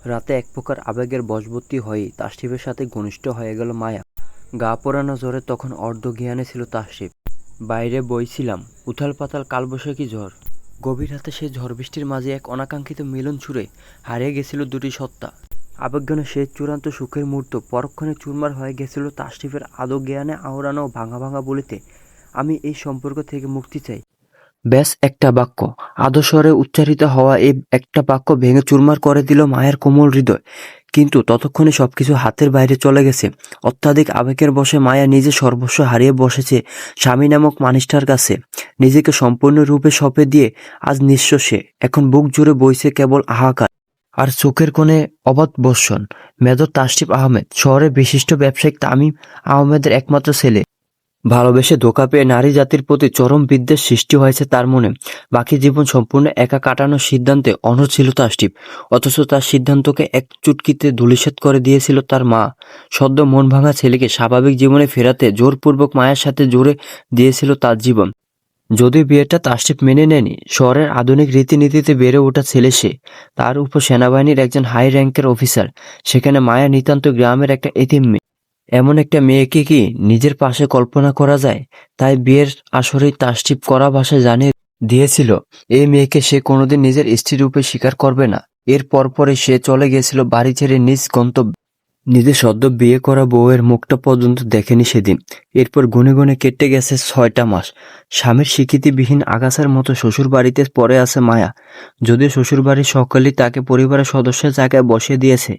রাতে এক প্রকার আবেগের বশবর্তী হয়েই তাসটিফের সাথে ঘনিষ্ঠ হয়ে গেল মায়া। গা পোড়ানো জ্বরে তখন অর্ধজ্ঞানে ছিল তাসটিফ। বাইরে বইছিলাম উথাল পাতাল কালবৈশাখী ঝড়। গভীর রাতে সেই ঝড় বৃষ্টির মাঝে এক অনাকাঙ্ক্ষিত মিলন ছুঁড়ে হারিয়ে গেছিল দুটি সত্তা। আবেগঘনে সেই চূড়ান্ত সুখের মুহূর্ত পরক্ষণে চুরমার হয়ে গেছিল তাসটিফের আদৌ জ্ঞানে আওড়ানো ভাঙা ভাঙা বলিতে, আমি এই সম্পর্ক থেকে মুক্তি চাই। ব্যাস একটা বাক্য, আদস্বরে উচ্চারিত হওয়া এই একটা বাক্য ভেঙে চুরমার করে দিল মায়ের কোমল হৃদয়। কিন্তু ততক্ষণে সবকিছু হাতের বাইরে চলে গেছে। অত্যাধিক আবেগের বশে মায়া নিজে সর্বস্ব হারিয়ে বসেছে স্বামী নামক মানুষটার কাছে। নিজেকে সম্পূর্ণরূপে সঁপে দিয়ে আজ নিঃস্ব সে। এখন বুক জুড়ে বইছে কেবল হাহাকার আর চোখের কোণে অবাধ বর্ষণ। মেজর তাসটিফ আহমেদ, শহরের বিশিষ্ট ব্যবসায়িক তামিম আহমেদের একমাত্র ছেলে। ভালোবেসে ধোঁকা পেয়ে নারী জাতির প্রতি চরম বিদ্বেষ সৃষ্টি হয়েছে তার মনে। বাকি জীবন সম্পূর্ণ একা কাটানোর সিদ্ধান্তে অনড় ছিল তাসটিফ। অথচ তার সিদ্ধান্তকে এক চুটকিতে ধূলিসাৎ করে দিয়েছিল তার মা। সদ্য মন ভাঙা ছেলেকে স্বাভাবিক জীবনে ফেরাতে জোরপূর্বক মায়ের সাথে জুড়ে দিয়েছিল তার জীবন। যদিও বিয়েটা তাসটিফ মেনে নেয়নি, শহরের আধুনিক রীতিনীতিতে বেড়ে ওঠা ছেলে সে। তার উপর সেনাবাহিনীর একজন হাই র্যাঙ্কের অফিসার। সেখানে মায়া নিতান্ত গ্রামের একটা এতিম মেয়ে। এমন একটা মেয়েকে কি নিজের পাশে কল্পনা করা যায়? তাই বিয়ের আসরেই তাসটিফ কড়া ভাষায় জানিয়ে দিয়েছিল এই মেয়েকে সে কোনোদিন নিজের স্ত্রী রূপে স্বীকার করবে না। এর পরপরই সে চলে গিয়েছিল বাড়ি ছেড়ে নিজ গন্তব্যে। নিজের সদ্য বিয়ে করা বউয়ের মুখটা পর্যন্ত দেখেনি সেদিন। এরপর গুনে গুনে কেটে গেছে 6টা মাস। স্বামীর স্বীকৃতিবিহীন আগাছার মতো শ্বশুর বাড়িতে পড়ে আছে মায়া। যদিও শ্বশুরবাড়ির সকলেই তাকে পরিবারের সদস্যের জায়গায় বসিয়ে দিয়েছে,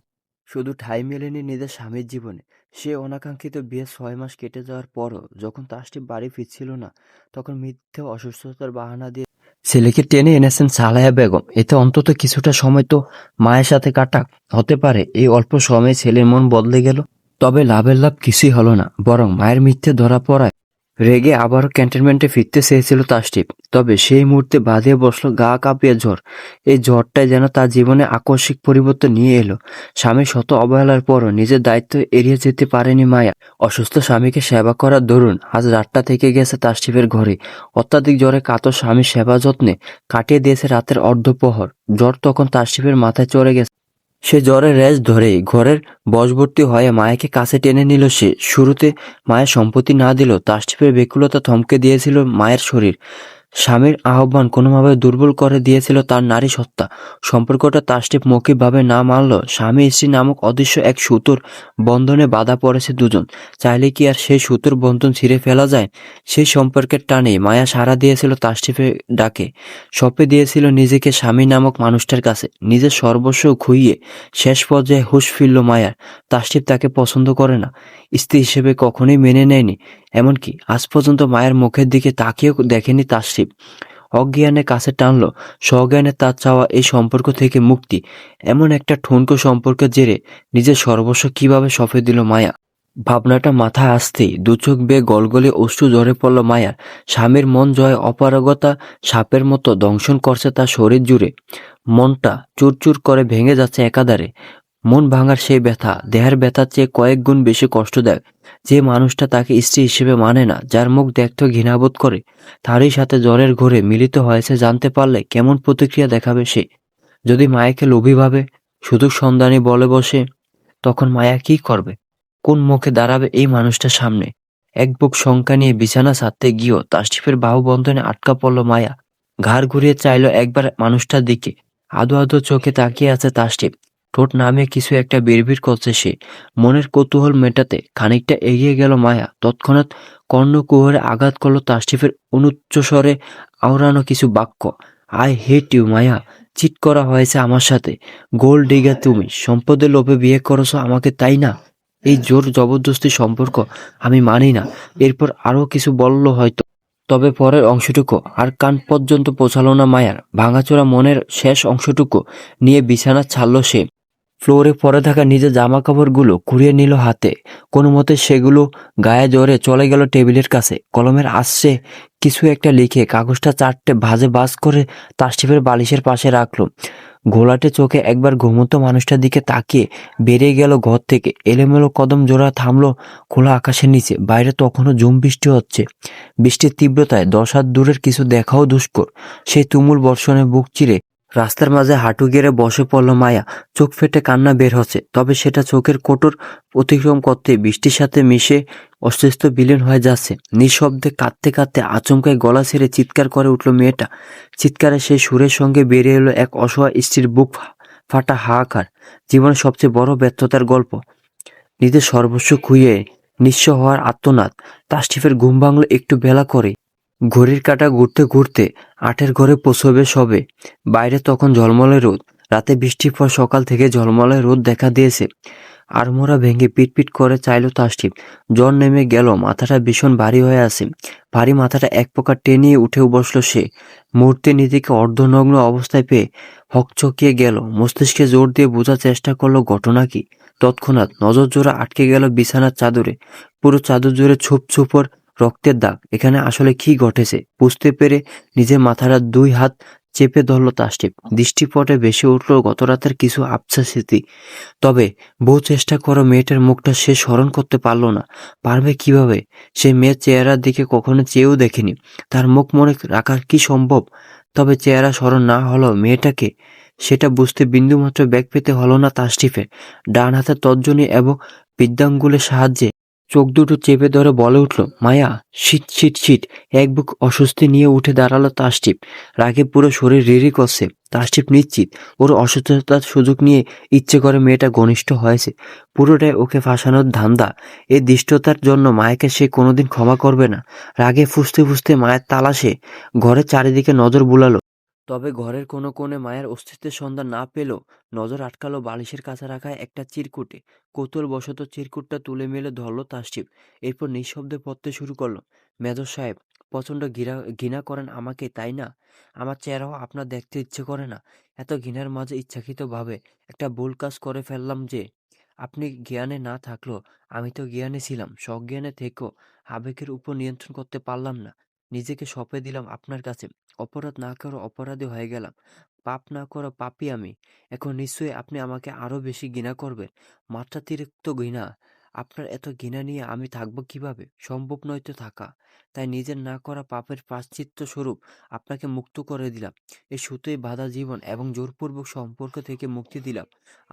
শুধু ঠাঁই মেলেনি নিজের স্বামীর জীবনে। সে অনাকাঙ্ক্ষিত বিয়ে 6 মাস কেটে যাওয়ার পরও যখন তাসটিফ বাড়ি ফিরছিল না, তখন মিথ্যে অসুস্থতার বাহানা দিয়ে ছেলেকে টেনে এনেছেন সালায়া বেগম। এতে অন্তত কিছুটা সময় তো মায়ের সাথে কাটাক। হতে পারে এই অল্প সময়ে ছেলের মন বদলে গেল। তবে লাভের লাভ কিছুই হলো না, বরং মায়ের মিথ্যে ধরা পড়ায় রেগে আবারও ক্যান্টনমেন্টে ফিরতে চেয়েছিল তাসটিফ। তবে সেই মুহূর্তে বাঁধিয়ে বসলো গা কাঁপিয়ে ঝড়। এই ঝড়টাই যেন তার জীবনে আকস্মিক পরিবর্তন নিয়ে এলো। স্বামীর শত অবহেলার পরও নিজের দায়িত্ব এড়িয়ে যেতে পারেনি মায়া। অসুস্থ স্বামীকে সেবা করার দরুন আজ রাতটা থেকে গেছে তাসটিফের ঘরে। অত্যাধিক জ্বরে কাতর স্বামীর সেবা যত্নে কাটিয়ে দিয়েছে রাতের অর্ধপ্রহর। জ্বর তখন তাসটিফের মাথায় চড়ে গেছে। সে জ্বরের রেশ ধরেই ঘরের বশবর্তী হয়ে মায়াকে কাছে টেনে নিল সে। শুরুতে মায়ের সম্পত্তি না দিলেও তাসটিফের ব্যাকুলতা থমকে দিয়েছিল মায়ের শরীর। স্বামীর আহ্বান কোনোভাবে দুর্বল করে দিয়েছিল তার নারী সত্তা। সম্পর্কটা তাসটিফ মৌখিকভাবে না মানল, স্বামী স্ত্রী নামক অদৃশ্য এক সুতোর বন্ধনে বাঁধা পড়েছে দুজন। চাইলে কি আর সেই সুতোর বন্ধন ছিঁড়ে ফেলা যায়? সেই সম্পর্কের টানে মায়া সাড়া দিয়েছিল তাসটিফের ডাকে। সঁপে দিয়েছিল নিজেকে স্বামী নামক মানুষটার কাছে। নিজের সর্বস্ব খুইয়ে শেষ পর্যায়ে হুঁশ ফিরল মায়ার। তাসটিফ তাকে পছন্দ করে না, স্ত্রী হিসেবে কখনোই মেনে নেয়নি। এমনকি আজ পর্যন্ত মায়ের মুখের দিকে তাকিয়েও দেখেনি তাসটিফ। অজ্ঞানে কাছে টানলো, সজ্ঞানে তার চাওয়া এই সম্পর্ক থেকে মুক্তি। এমন একটা ঠুনকো সম্পর্কের জেরে নিজের সর্বস্ব কিভাবে সঁপে দিল মায়া? ভাবনাটা মাথায় আসতেই দু চোখ বেয়ে গলগলে অশ্রু ঝরে পড়ল মায়ার। স্বামীর মন জয় অপারগতা সাপের মতো দংশন করছে তার শরীর জুড়ে। মনটা চুরচুর করে ভেঙে যাচ্ছে একাধারে। মন ভাঙার সেই ব্যথা দেহের ব্যথার চেয়ে কয়েক গুণ বেশি কষ্টদায়ক। যে মানুষটা তাকে স্ত্রী হিসেবে মানে না, যার মুখ দেখতে ঘৃণাবোধ করে, তারই সাথে জ্বরের ঘোরে মিলিত হয়েছে, জানতে পারলে কেমন প্রতিক্রিয়া দেখাবে সে? যদি মায়াকে লোভী ভাবে, সুযোগ সন্ধানী বলে বসে, তখন মায়া কি করবে? কোন মুখে দাঁড়াবে এই মানুষটার সামনে? এক বুক শঙ্কা নিয়ে বিছানা ছাড়তে গিয়েও তাসটিফের বাহু বন্ধনে আটকা পড়ল মায়া। ঘাড় ঘুরিয়ে চাইল একবার মানুষটার দিকে। আদো আদো চোখে তাকিয়ে আছে তাসটিফ। ঠোঁট নামিয়ে কিছু একটা বিড়বিড় করছে সে। মনের কৌতূহল মেটাতে খানিকটা এগিয়ে গেল মায়া। তৎক্ষণাৎ কর্ণকুহরে আঘাত করলো তাসটিফের অনুচ্চস্বরে আওড়ানো কিছু বাক্য। I hate you Maya, cheat করা হয়েছে আমার সাথে। গোল্ড ডিগার তুমি, সম্পদের লোভে বিয়ে করেছো আমাকে, তাই না? এই জোর জবরদস্তি সম্পর্ক আমি মানি না। এরপর আরো কিছু বলল হয়তো, তবে পরের অংশটুকু আর কান পর্যন্ত পৌঁছালো না মায়ার। ভাঙাচোরা মনের শেষ অংশটুকু নিয়ে বিছানা ছাড়ল সে। ফ্লোরে পরে থাকা নিজের জামা কাপড়গুলো কুড়িয়ে নিল হাতে। কোনো মতে সেগুলো গায়ে জড়ে চলে গেল টেবিলের কাছে। কলমের আশ্রে কিছু একটা লিখে কাগজটা 4টে ভাঁজে ভাঁজ করে তাসটিফের বালিশের পাশে রাখলো। ঘোলাটে চোখে একবার ঘুমন্ত মানুষটার দিকে তাকিয়ে বেরিয়ে গেল ঘর থেকে। এলোমেলো কদম জোড়া থামলো খোলা আকাশের নিচে। বাইরে তখনও ঝুম বৃষ্টি হচ্ছে। বৃষ্টির তীব্রতায় 10 হাত দূরের কিছু দেখাও দুষ্কর। সেই তুমুল বর্ষণে বুক চিরে রাস্তার মাঝে হাঁটু গেড়ে বসে পড়ল মায়া। চোখ ফেটে কান্না বের হচ্ছে, তবে সেটা চোখের কোটর অতিক্রম করতে বৃষ্টির সাথে মিশে অস্তিত্ব বিলীন হয়ে যাচ্ছে। নিঃশব্দে কাঁদতে কাঁদতে আচমকায় গলা ছেড়ে চিৎকার করে উঠল মেয়েটা। চিৎকারে সেই সুরের সঙ্গে বেরিয়ে এলো এক অসহায় স্ত্রীর বুক ফাটা হাহাকার, জীবনের সবচেয়ে বড় ব্যর্থতার গল্প। নিজের সর্বস্ব খুইয়ে নিঃস্ব হওয়ার আর্তনাদ। তাসটিফের ঘুম ভাঙল একটু বেলা করে। ঘড়ির কাঁটা ঘুরতে ঘুরতে 8-এর ঘরে পৌঁছবে সবে। বাইরে তখন ঝলমলে রোদ। রাতে বৃষ্টির পর সকাল থেকে ঝলমলে রোদ দেখা দিয়েছে। আড়মোড়া ভেঙে পিটপিট করে চাইল তাসটিফ। জ্বর নেমে গেল, মাথাটা ভীষণ ভারী হয়ে আছে। ভারী মাথাটা এক প্রকার টেনিয়ে উঠে বসল সে। মুহূর্তে নিজেকে অর্ধনগ্ন অবস্থায় পেয়ে হকচকিয়ে গেল। মস্তিষ্কে জোর দিয়ে বোঝার চেষ্টা করলো ঘটনা কি। তৎক্ষণাৎ নজর জোড়া আটকে গেল বিছানার চাদরে। পুরো চাদর জুড়ে ছুপ রক্তের দাগ। এখানে আসলে কি ঘটেছে বুঝতে পেরে নিজের মাথাটা 2 হাত চেপে ধরল তাসটিফ। দৃষ্টিপটে ভেসে উঠল গতরাতের কিছু আবছা স্মৃতি। তবে বহু চেষ্টা করে মেয়েটার মুখটা সে স্মরণ করতে পারল না। পারবে কিভাবে? সে মেয়ের চেহারার দিকে কখনো চেয়েও দেখেনি। তার মুখ মনে রাখা কি সম্ভব? তবে চেহারা স্মরণ না হলেও মেয়েটাকে, সেটা বুঝতে বিন্দুমাত্র বেগ পেতে হলো না তাসটিফের। ডান হাতের তর্জনী এবং বৃদ্ধাঙ্গুলের সাহায্যে চোখ দুটো চেপে ধরে বলে উঠল, মায়া। শীত শীত শীত। এক বুক অস্বস্তি নিয়ে উঠে দাঁড়ালো তাসটিফ। রাগে পুরো শরীর রিরি করছে। তাসটিফ নিশ্চিত ওর অসুস্থতার সুযোগ নিয়ে ইচ্ছে করে মেয়েটা ঘনিষ্ঠ হয়েছে। পুরোটাই ওকে ফাঁসানোর ধান্দা। এই দৃষ্টতার জন্য মায়াকে সে কোনোদিন ক্ষমা করবে না। রাগে ফুঁসতে ফুঁসতে মায়ের তালাশে ঘরের চারিদিকে নজর বুলালো। তবে ঘরের কোনো কোণে মায়ের অস্তিত্বের সন্ধান না পেলেও নজর আটকালো বালিশের কাছে রাখা একটা চিরকুটে। কৌতূহলবশত চিরকুটটা তুলে মেলে ধরলো তাসটিফ। এরপর নিঃশব্দে পড়তে শুরু করলো। মেজর সাহেব, প্রচণ্ড ঘৃণা করেন আমাকে, তাই না? আমার চেহারাও আপনার দেখতে ইচ্ছে করে না? এত ঘৃণার মাঝে ইচ্ছাকৃতভাবে একটা ভুল কাজ করে ফেললাম যে। আপনি জ্ঞানে না থাকলেও আমি তো জ্ঞানে ছিলাম। সজ্ঞানে থেকেও আবেগের উপর নিয়ন্ত্রণ করতে পারলাম না। নিজেকে সঁপে দিলাম আপনার কাছে। অপরাধ না করে অপরাধী হয়ে গেলাম। পাপ না করা পাপী আমি। এখন নিশ্চয়ই আপনি আমাকে আরো বেশি ঘৃণা করবেন। মাত্রাতিরিক্ত ঘৃণা। আপনার এত ঘৃণা নিয়ে আমি থাকবো কিভাবে? সম্ভব নয় তো থাকা। তাই নিজের না করা পাপের প্রায়শ্চিত্ত স্বরূপ আপনাকে মুক্ত করে দিলাম। এই সুতোয় বাঁধা জীবন এবং জোরপূর্বক সম্পর্ক থেকে মুক্তি দিলাম।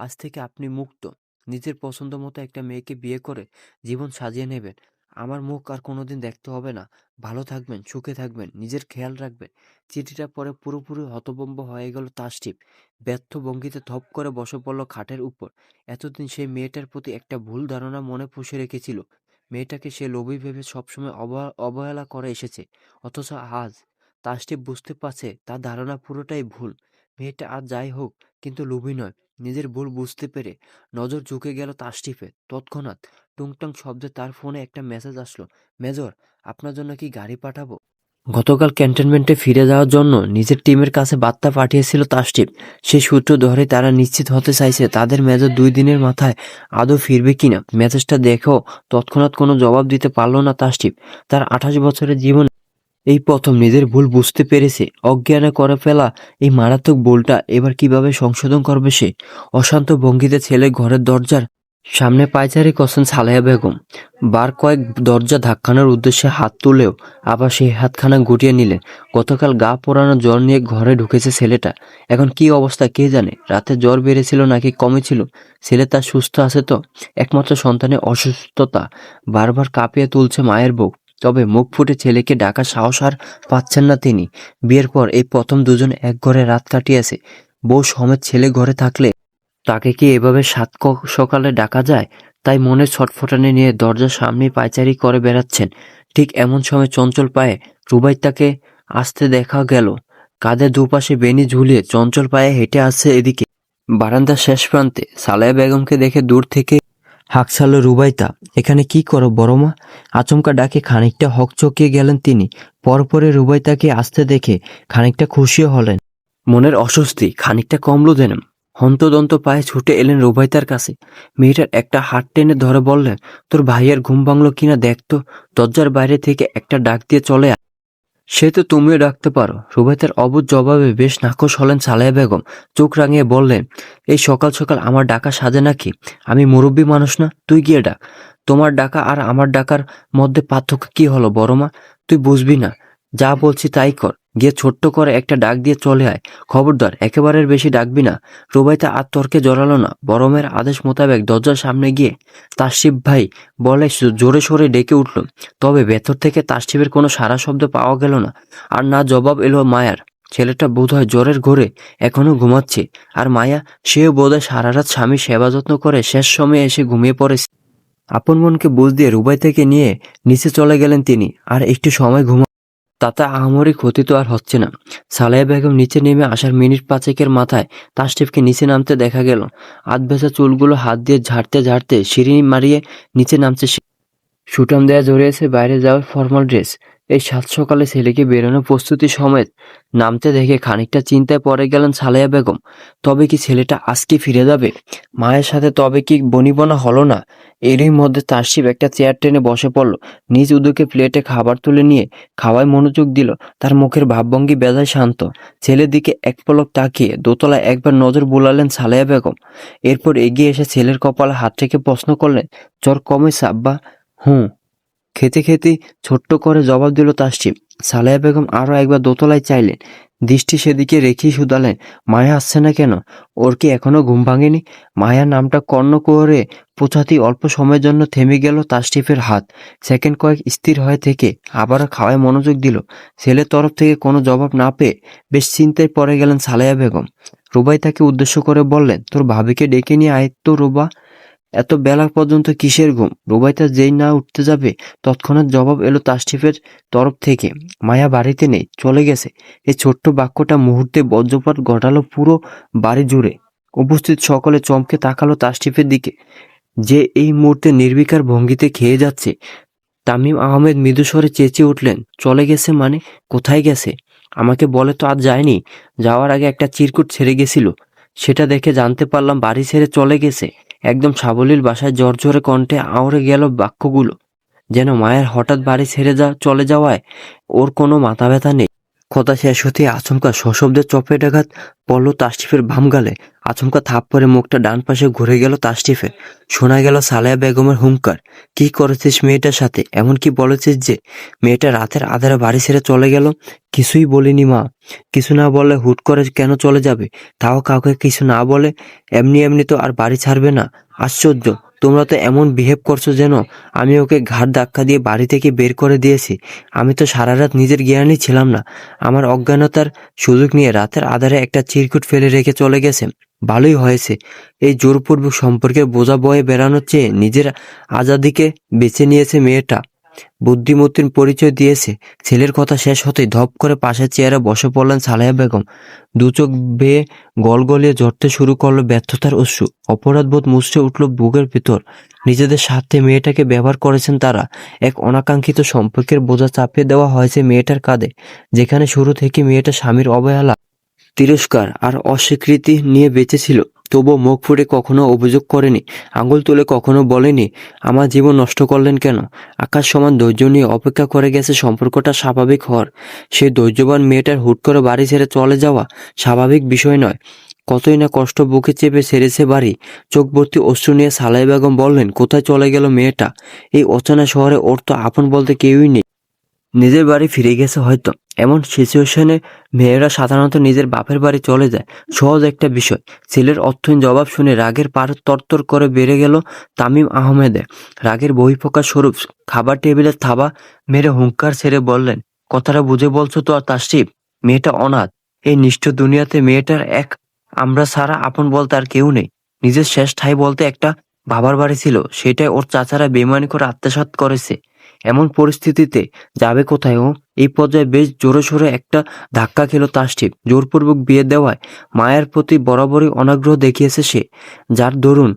আজ থেকে আপনি মুক্ত। নিজের পছন্দ মতো একটা মেয়েকে বিয়ে করে জীবন সাজিয়ে নেবেন। আমার মুখ আর কোনোদিন দেখতে হবে না। ভালো থাকবেন, সুখে থাকবেন, নিজের খেয়াল রাখবেন। চিঠিটা পরে পুরোপুরি হতভম্ব হয়ে গেল তাসটিফ। ব্যর্থ ভঙ্গিতে ধপ করে বসে পড়ল খাটের উপর। এতদিন সেই মেয়েটার প্রতি একটা ভুল ধারণা মনে পুষে রেখেছিল। মেয়েটাকে সে লোভী ভেবে সবসময় অবহেলা করে এসেছে। অথচ আজ তাসটিফ বুঝতে পারছে তার ধারণা পুরোটাই ভুল। মেয়েটা আর যাই হোক, কিন্তু লোভী নয়। নিজের ভুল বুঝতে পেরে নজর ঝুঁকে গেল তাসটিফের। তৎক্ষণাৎ টুংটাং শব্দে তার ফোনে একটা মেসেজ আসলো। মেজর, আপনার জন্য কি গাড়ি পাঠাবো? গতকাল ক্যান্টনমেন্টে ফিরে যাওয়ার জন্য নিজের টিমের কাছে বার্তা পাঠিয়েছিল তাসটিফ। সেই সূত্র ধরে তারা নিশ্চিত হতে চাইছে তাদের মেজর 2 দিনের মাথায় আদৌ ফিরবে কিনা। মেসেজটা দেখেও তৎক্ষণাৎ কোনো জবাব দিতে পারল না তাসটিফ। তার 28 বছরের জীবনে এই প্রথম নিজের ভুল বুঝতে পেরেছে। অজ্ঞানে করে ফেলা এই মারাত্মক ভুলটা এবার কিভাবে সংশোধন করবে সে? অশান্ত ভঙ্গিতে ছেলে ঘরের দরজার সামনে পায়চারি করছেন সালেহা বেগম। বার কয়েক দরজা ধাক্কানোর উদ্দেশ্যে হাত তুলেও আবার সেই হাতখানা গুটিয়ে নিলেন। গতকাল গা পোড়ানো জ্বর নিয়ে ঘরে ঢুকেছে ছেলেটা। এখন কি অবস্থা কে জানে। রাতে জ্বর বেড়েছিল নাকি কমেছিল। ছেলে তার সুস্থ আছে তো? একমাত্র সন্তানের অসুস্থতা বারবার কাঁপিয়ে তুলছে মায়ের বুক। তবে মুখ ফুটে ছেলেকে ডাকার সাহস আর পাচ্ছেন না তিনি। বিয়ের পর এই প্রথম দুজন এক ঘরে রাত কাটিয়েছে। বউ সমেত ছেলে ঘরে থাকলে তাকে কি এভাবে সকালে ডাকা যায়? তাই মনের ছটফটানি নিয়ে দরজার সামনেই পায়চারি করে বেড়াচ্ছেন। ঠিক এমন সময় চঞ্চল পায়ে রুবাইয়াকে আসতে দেখা গেল। কাঁধে দুপাশে বেনি ঝুলিয়ে চঞ্চল পায়ে হেঁটে আসছে এদিকে। বারান্দার শেষ প্রান্তে সালেহা বেগমকে দেখে দূর থেকে হাঁকছালো রুবাইয়া। এখানে কি করো বড়মা? আচমকা ডাকে খানিকটা হকচকিয়ে গেলেন তিনি। পরপরে রুবাইয়াকে আসতে দেখে খানিকটা খুশিও হলেন। মনের অস্বস্তি খানিকটা কমলো যেন। হন্তদন্ত পায়ে ছুটে এলেন রুবাইয়ার কাছে। মেয়েটার একটা হাত টেনে ধরে বললেন, তোর ভাইয়ের ঘুম ভাঙলো কিনা দেখতো। দরজার বাইরে থেকে একটা ডাক দিয়ে চলে আয়। সে তো তুমিও ডাকতে পারো। রুবাইয়ার অবুঝ জবাবে বেশ নাখোশ হলেন সালেহা বেগম। চোখ রাঙিয়ে বললেন, এই সকাল সকাল আমার ডাকা সাজে নাকি? আমি মুরব্বী মানুষ না? তুই গিয়ে ডাক। তোমার ডাকা আর আমার ডাকার মধ্যে পার্থক্য কি হলো বড়মা? তুই বুঝবি না। যা বলছি তাই কর। গিয়ে ছোট্ট করে একটা ডাক দিয়ে চলে আয়, খবরদার একেবারের বেশি ডাকবি না। রুবাইতা আর তর্কে জড়ালো না, বরমের আদেশ মোতাবেক দরজার সামনে গিয়ে তাসরিফ ভাই বলে জোরে সোরে ডেকে উঠল। তবে ভেতর থেকে তাসরিফের কোনো সারা শব্দ পাওয়া গেল না, আর না জবাব এলো মায়ার। ছেলেটা বোধহয় জ্বরের ঘোরে এখনো ঘুমাচ্ছে, আর মায়া সেও বোধহয় সারা রাত স্বামীর সেবা যত্ন করে শেষ সময়ে এসে ঘুমিয়ে পড়েছে। আপন মনকে বুঝ দিয়ে রুবাইতাকে নিয়ে নিচে চলে গেলেন তিনি। আর একটু সময় তাতে আহামরি ক্ষতি তো আর হচ্ছে না। সালেহা বেগম নিচে নেমে আসার মিনিট পাঁচেকের মাথায় তাসরিফকে নিচে নামতে দেখা গেল। আধভেজা চুলগুলো হাত দিয়ে ঝাড়তে ঝাড়তে সিঁড়ি মারিয়ে নিচে নামছে সে। সুটাম দেয়া জড়িয়েছে বাইরে যাওয়ার ফর্মাল ড্রেস। এই সাত সকালে ছেলেকে বেরোনোর প্রস্তুতি সমেত নামতে দেখে খানিকটা চিন্তায় পড়ে গেলেন সালেহা বেগম। তবে কি ছেলেটা আজকে ফিরে যাবে মায়ের সাথে? তবে কি বনিবনা হলো না? এরই মধ্যে তাসরিফ একটা চেয়ার টেনে বসে পড়ল। নিজ উদুকে প্লেটে খাবার তুলে নিয়ে খাওয়ায় মনোযোগ দিল। তার মুখের ভাবভঙ্গি বেজায় শান্ত। ছেলের দিকে এক পলক তাকিয়ে দোতলায় একবার নজর বুলালেন সালেহা বেগম। এরপর এগিয়ে এসে ছেলের কপালে হাত রেখে প্রশ্ন করলেন, জ্বর কমেছে আব্বা? হুঁ। খেতে খেতে ছোট্ট করে জবাব দিল তাসরিফ। সালেহা বেগম আরো একবার দোতলায় চাইলেন, দৃষ্টি সেদিকে রেখেই শুধালেন, মায়া আসছে না কেন? ওর কি এখনো ঘুম ভাঙেনি? মায়ার নামটা কর্ণ করে পৌঁছাতেই অল্প সময়ের জন্য থেমে গেল তাসরিফের হাত। সেকেন্ড কয়েক স্থির হয়ে থেকে আবারও খাওয়ায় মনোযোগ দিল। ছেলের তরফ থেকে কোনো জবাব না পেয়ে বেশ চিন্তায় পড়ে গেলেন সালেহা বেগম। রুবাই তাকে উদ্দেশ্য করে বললেন, তোর ভাবিকে ডেকে নিয়ে আয় তো রুবা। এত বেলা পর্যন্ত কিসের ঘুম? রুবাইতা যেই না উঠতে যাবে তৎক্ষণাৎ জবাব এলো তাসরিফের তরফ থেকে, মায়া বাড়িতে নেই, চলে গেছে। এই ছোট্ট বাক্যটা মুহূর্তে বজ্রপাত ঘটালো পুরো বাড়ি জুড়ে। উপস্থিত সকলে চমকে তাকালো তাসরিফের দিকে, যে এই মুহূর্তে নির্বিকার ভঙ্গিতে খেয়ে যাচ্ছে। তামিম আহমেদ মৃদুস্বরে চেঁচিয়ে উঠলেন, চলে গেছে মানে? কোথায় গেছে? আমাকে বলে তো আজ যায়নি। যাওয়ার আগে একটা চিরকুট ছেড়ে গেছিল, সেটা দেখে জানতে পারলাম বাড়ি ছেড়ে চলে গেছে। একদম সাবলীল ভাষায় ঝরঝরে কণ্ঠে আওড়ে গেল বাক্যগুলো, যেন মায়ের হঠাৎ বাড়ি ছেড়ে চলে যাওয়ায় ওর কোনো মাথা ব্যথা নেই। কথা শেষ হতে আচমকা সশব্দে চপেটাঘাত পড়ল তাসরিফের বাম গালে। আচমকা থাপ পরে মুখটা ডান পাশে ঘুরে গেল তাসরিফের। শোনা গেল সালেহা বেগমের হুঙ্কার, কি করেছিস মেয়েটার সাথে? এমন কি বলেছিস যে মেয়েটা রাতের আধারে বাড়ি ছেড়ে চলে গেল? কিছুই বলিনি মা। কিছু না বললে হুট করে কেন চলে যাবে? তাও কাউকে কিছু না বলে? এমনি এমনি তো আর বাড়ি ছাড়বে না। আশ্চর্য, তোমরা তো এমন বিহেভ করছো যেন আমি ওকে ঘাড় ধাক্কা দিয়ে বাড়ি থেকে বের করে দিয়েছি। আমি তো সারা রাত নিজের জ্ঞানই ছিলাম না। আমার অজ্ঞানতার সুযোগ নিয়ে রাতের আধারে একটা চিরকুট ফেলে রেখে চলে গেছে। ভালোই হয়েছে। এই জোরপূর্বক সম্পর্কের বোঝা বয়ে বেড়ানোর চেয়ে নিজের আজাদিকে বেছে নিয়েছে মেয়েটা। বুদ্ধিমতীর পরিচয় দিয়েছে। ছেলের কথা শেষ হতেই ধপ করে পাশের চেয়ারে বসে পড়লেন সালেহা বেগম। দু চোখ বেয়ে গলগলিয়ে ঝরতে শুরু করলো ব্যর্থতার অশ্রু। অপরাধবোধ মুছড়ে উঠল বুকের ভিতর। নিজেদের স্বার্থে মেয়েটাকে ব্যবহার করেছেন তারা। এক অনাকাঙ্ক্ষিত সম্পর্কের বোঝা চাপিয়ে দেওয়া হয়েছে মেয়েটার কাঁধে, যেখানে শুরু থেকে মেয়েটা স্বামীর অবহেলা, তিরস্কার আর অস্বীকৃতি নিয়ে বেঁচেছিল। তবুও মুখ ফুটে কখনো অভিযোগ করেনি, আঙুল তুলে কখনো বলেনি, আমার জীবন নষ্ট করলেন কেন? আকাশ সমান ধৈর্য নিয়ে অপেক্ষা করে গেছে সম্পর্কটা স্বাভাবিক হওয়ার। সেই ধৈর্যবান মেয়েটার হুট করে বাড়ি ছেড়ে চলে যাওয়া স্বাভাবিক বিষয় নয়। কতই না কষ্ট বুকে চেপে ছেড়েছে বাড়ি। চোখ ভর্তি অশ্রু নিয়ে সালেহা বেগম বললেন, কোথায় চলে গেল মেয়েটা? এই অচেনা শহরে ওর তো আপন বলতে কেউই নেই। নিজের বাড়ি ফিরে গেছে হয়তো। এমন সিচুয়েশনে মেয়েরা সাধারণত নিজের বাপের বাড়ি চলে যায়, সহজ একটা বিষয়। ছেলের অর্থহীন জবাব শুনে রাগের পার তরতর করে বেড়ে গেল তামিম আহমেদের। রাগের বহিঃপ্রকাশ স্বরূপ খাবার টেবিলের থাবা মেরে হুঙ্কার ছেড়ে বললেন, কথাটা বুঝে বলছো তো তাসরিফ? মেয়েটা অনাথ। এই নিষ্ঠুর দুনিয়াতে মেয়েটার এক আমরা ছাড়া আপন বলতে আর কেউ নেই। নিজের শেষ ঠাঁই বলতে একটা বাবার বাড়ি ছিল, সেটাই ওর চাচারা বেইমানি করে আত্মসাৎ করেছে। এমন পরিস্থিতিতে যাবে কোথায় ও? এই পর্যায়ে বেশ জোরে সোরে একটা ধাক্কা খেল তাসরিফ। জোরপূর্বক বিয়ে দেওয়ায় মায়ের প্রতি বরাবরই অনাগ্রহ দেখিয়েছে সে, যার দরুন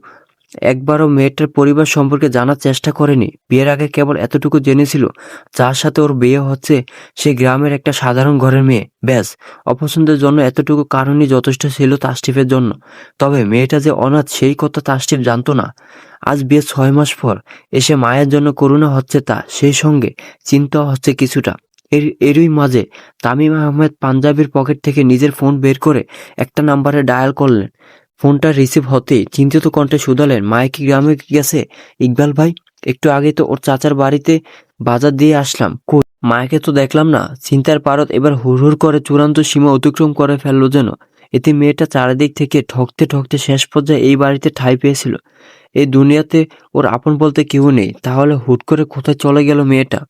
একবারও মেয়েটার পরিবার সম্পর্কে জানার চেষ্টা করেনি। বিয়ের আগে কেবল এতটুকু জেনেছিল, যার সাথে ওর বিয়ে হচ্ছে সে গ্রামের একটা সাধারণ ঘরের মেয়ে। ব্যাস, অপছন্দের জন্য এতটুকু কারণই যথেষ্ট ছিল তাসরিফের জন্য। তবে মেয়েটা যে অনাথ সেই কথা তাসরিফ জানতো না। আজ বিয়ে 6 মাস পর এসে মায়ের জন্য করুণা হচ্ছে, তা সেই সঙ্গে চিন্তাও হচ্ছে কিছুটা। এরই মাঝে তামিম আহমেদ পাঞ্জাবির পকেট থেকে নিজের ফোন বের করে একটা নাম্বারে ডায়াল করলেন। ফোনটা রিসিভ হতেই চিন্তিত কণ্ঠে শুধালেন, মায়ে কি গ্রামে গেছে ইকবাল ভাই? একটু আগে তো ওর চাচার বাড়িতে বাজার দিয়ে আসলাম, কই মায়াকে তো দেখলাম না। চিন্তার পারদ এবার হুড়হুড় করে চূড়ান্ত সীমা অতিক্রম করে ফেললো যেন। এতে মেয়েটা চারিদিক থেকে ঠকতে ঠকতে শেষ পর্যায়ে এই বাড়িতে ঠাঁই পেয়েছিল। এই দুনিয়াতে ওর আপন বলতে কেউ নেই। তাহলে হুট করে কোথায় চলে গেল মেয়েটা?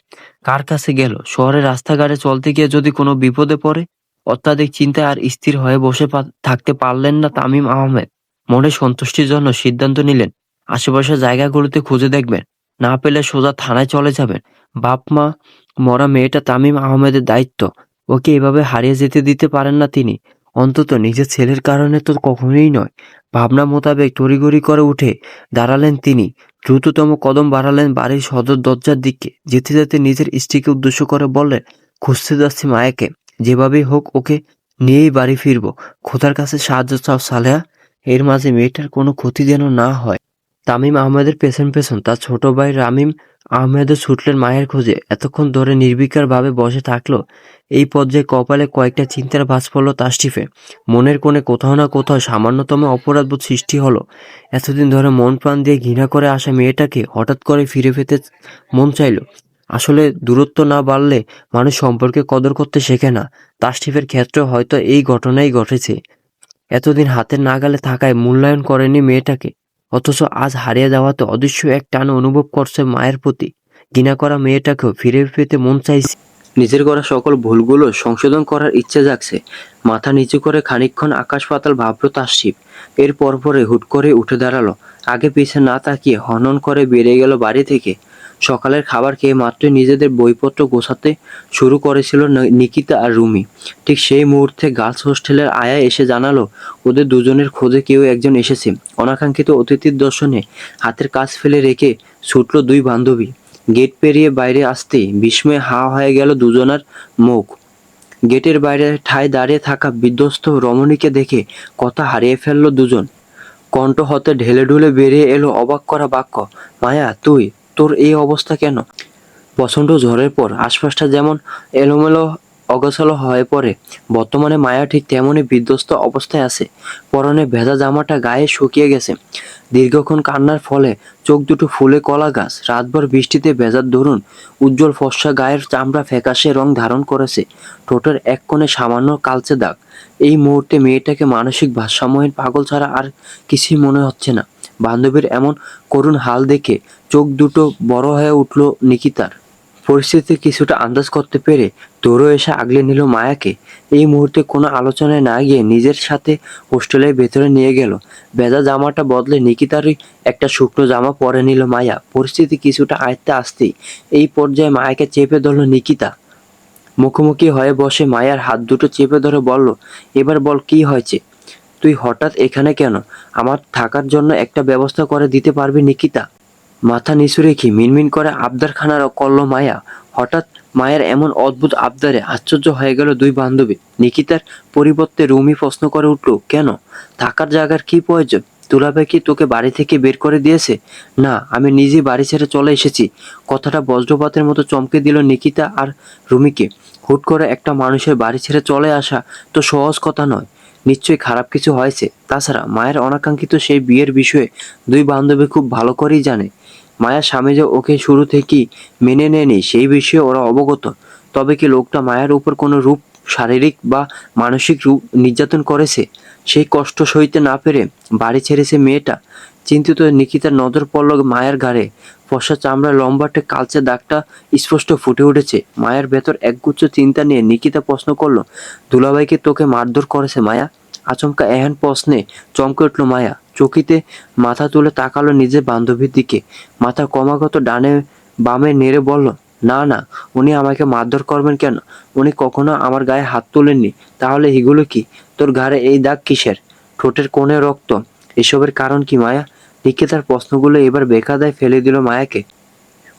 কার কাছে গেল? শহরের রাস্তাঘাটে চলতে গিয়ে যদি কোনো বিপদে পড়ে? অত্যাধিক চিন্তায় আর স্থির হয়ে বসে থাকতে পারলেন না তামিম আহমেদ। মনে সন্তুষ্টির জন্য সিদ্ধান্ত নিলেন আশেপাশের জায়গাগুলোতে খুঁজে দেখবেন, না পেলে সোজা থানায় চলে যাবেন। বাপ মা মরা মেয়েটা তামিম আহমেদের দায়িত্ব, ওকে এভাবে হারিয়ে যেতে দিতে পারেন না তিনি। অন্তত নিজের ছেলের কারণে তো কখনোই নয়। ভাবনা মোতাবেক তড়িঘড়ি করে উঠে দাঁড়ালেন তিনি। দ্রুততম কদম বাড়ালেন বাড়ির সদর দরজার দিকে। যেতে যেতে নিজের স্ত্রীকে উদ্দেশ্য করে বললেন, খুঁজতে যাচ্ছি মায়াকে, যেভাবেই হোক ওকে নিয়েই বাড়ি ফিরবো। খোদার কাছে সাহায্য চাও সালেহা, এর মাঝে মেয়েটার কোনো ক্ষতি যেন না হয়। তামিম আহমেদের পেছন পেছন তার ছোট ভাই রামিম আহমেদও ছুটলেন মায়ের খোঁজে। এতক্ষণ ধরে নির্বিকার ভাবে বসে থাকলো। এই পর্যায়ে কপালে কয়েকটা চিন্তার ভাঁজ পড়ল তাসটিফে। মনের কোণে কোথাও না কোথাও সামান্যতম অপরাধবোধ সৃষ্টি হলো। এতদিন ধরে মন প্রাণ দিয়ে ঘৃণা করে আসা মেয়েটাকে হঠাৎ করে ফিরে পেতে মন চাইল। আসলে দূরত্ব না বাড়লে মানুষ সম্পর্কে কদর করতে শেখে না। তাসটিফের ক্ষেত্রে হয়তো এই ঘটনাই ঘটেছে। এতদিন হাতের নাগালে থাকায় মূল্যায়ন করেনি মেয়েটাকে, অথচ আজ হারিয়ে যাওয়াতে অদৃশ্য এক টান অনুভব করছে মায়ের প্রতি। ঘৃণা করা মেয়েটাকেও ফিরে পেতে মন চাইছে। নিজের করা সকল ভুলগুলো সংশোধন করার ইচ্ছে জাগছে। মাথা নিচু করে খানিকক্ষণ আকাশ পাতাল ভাবল তাসটিফ। এর পরপরে হুট করে উঠে দাঁড়ালো। আগে পিছে না তাকিয়ে হনন করে বেরিয়ে গেল বাড়ি থেকে। সকালের খাবার খেয়ে মাত্রই নিজেদের বইপত্র গোছাতে শুরু করেছিল নিকিতা আর রুমি। ঠিক সেই মুহূর্তে গার্লস হোস্টেলের আয়া এসে জানালো ওদের দুজনের খোঁজে কেউ একজন এসেছে। অনাকাঙ্ক্ষিত অতিথির দর্শনে হাতের কাজ ফেলে রেখে ছুটল দুই বান্ধবী। গেট পেরিয়ে বাইরে আসতেই বিস্ময়ে হা হয়ে গেল দুজনার মুখ। গেটের বাইরে ঠায় দাঁড়িয়ে থাকা বিধ্বস্ত রমণীকে দেখে কথা হারিয়ে ফেলল দুজন। কণ্ঠ হতে ঢেলে ঢুলে বেরিয়ে এলো অবাক করা বাক্য, মায়া তুই, তোর এই অবস্থা কেন? প্রচণ্ড ঝড়ের পর আশপাশটা যেমন এলোমেলো অগোছালো হয়ে পড়ে, বর্তমানে মায়া ঠিক তেমনই বিধ্বস্ত অবস্থায় আছে। পরনে ভেজা জামাটা গায়ে শুকিয়ে গেছে দীর্ঘক্ষণ কান্নার ফলে। চোখ দুটো ফুলে কলা গাছ। রাতভর বৃষ্টিতে ভেজার দরুন উজ্জ্বল ফর্সা গায়ের চামড়া ফ্যাকাশে রং ধারণ করেছে। ঠোঁটের এক কোণে সামান্য কালচে দাগ। এই মুহূর্তে মেয়েটাকে মানসিক ভারসাম্যহীন পাগল ছাড়া আর কিছুই মনে হচ্ছে না। বান্ধবীর এমন করুণ হাল দেখে চোখ দুটো বড় হয়ে উঠল নিকিতার। পরিস্থিতি কিছুটা আন্দাজ করতে পেরে দৌড়ে এসে আগলে নিল মায়াকে। এই মুহূর্তে কোনো আলোচনায় না গিয়ে নিজের সাথে হোস্টেলের ভেতরে নিয়ে গেল। ভেজা জামাটা বদলে নিকিতারই একটা শুকনো জামা পরে নিল মায়া। পরিস্থিতি কিছুটা আয়ত্তে আসতেই এই পর্যায়ে মায়াকে চেপে ধরল নিকিতা। মুখোমুখি হয়ে বসে মায়ার হাত দুটো চেপে ধরে বলল, এবার বল কি হয়েছে? তুই হঠাৎ এখানে কেন? আমার থাকার জন্য একটা ব্যবস্থা করে দিতে পারবি নিকিতা? মাথা নিচু রেখে মিনমিন করে আবদারখানার করল মায়া। হঠাৎ মায়ের এমন অদ্ভুত আবদারে আশ্চর্য হয়ে গেল দুই বান্ধবী। নিকিতার পরিবর্তে রুমি প্রশ্ন করে উঠল, কেন? থাকার জায়গার কি প্রয়োজন? দুলাভাই কি তোকে বাড়ি থেকে বের করে দিয়েছে? না, আমি নিজেই বাড়ি ছেড়ে চলে এসেছি। কথাটা বজ্রপাতের মতো চমকে দিল নিকিতা আর রুমিকে। হুট করে একটা মানুষের বাড়ি ছেড়ে চলে আসা তো সহজ কথা নয়। নিশ্চয়ই খারাপ কিছু হয়েছে। তাছাড়া মায়ের অনাকাঙ্ক্ষিত সেই বিয়ের বিষয়ে দুই বান্ধবী খুব ভালো করেই জানে। মায়ার স্বামী যে ওকে শুরু থেকেই মেনে নেয়নি সেই বিষয়ে ওরা অবগত। তবে কি লোকটা মায়ের উপর কোনো রূপ শারীরিক বা মানসিক রূপ নির্যাতন করেছে? সেই কষ্ট সইতে না পেরে বাড়ি ছেড়েছে মেয়েটা। চিন্তিত নিকিতার নজর পড়ল মায়ের ঘাড়ে। ফর্সা চামড়া লম্বাটে কালচে দাগটা স্পষ্ট ফুটে উঠেছে। মায়ের ভেতর একগুচ্ছ চিন্তা নিয়ে নিকিতা প্রশ্ন করল, দুলাভাইকে তোকে মারধর করেছে মায়া? আচমকা এহেন প্রশ্নে চমকে উঠল মায়া। চকিতে মাথা তুলে তাকালো নিজের বান্ধবীর দিকে। মাথা ক্রমাগত ডানে বামে নেড়ে বলল, না না, উনি আমাকে মারধর করবেন কেন? উনি কখনো আমার গায়ে হাত তোলেননি। তাহলে এগুলো কি? তোর ঘাড়ে এই দাগ কিসের? ঠোঁটের কোণে রক্ত, এসবের কারণ কি মায়া? নিকিতার প্রশ্নগুলো এবার বেকায়দায় ফেলে দিল মায়াকে।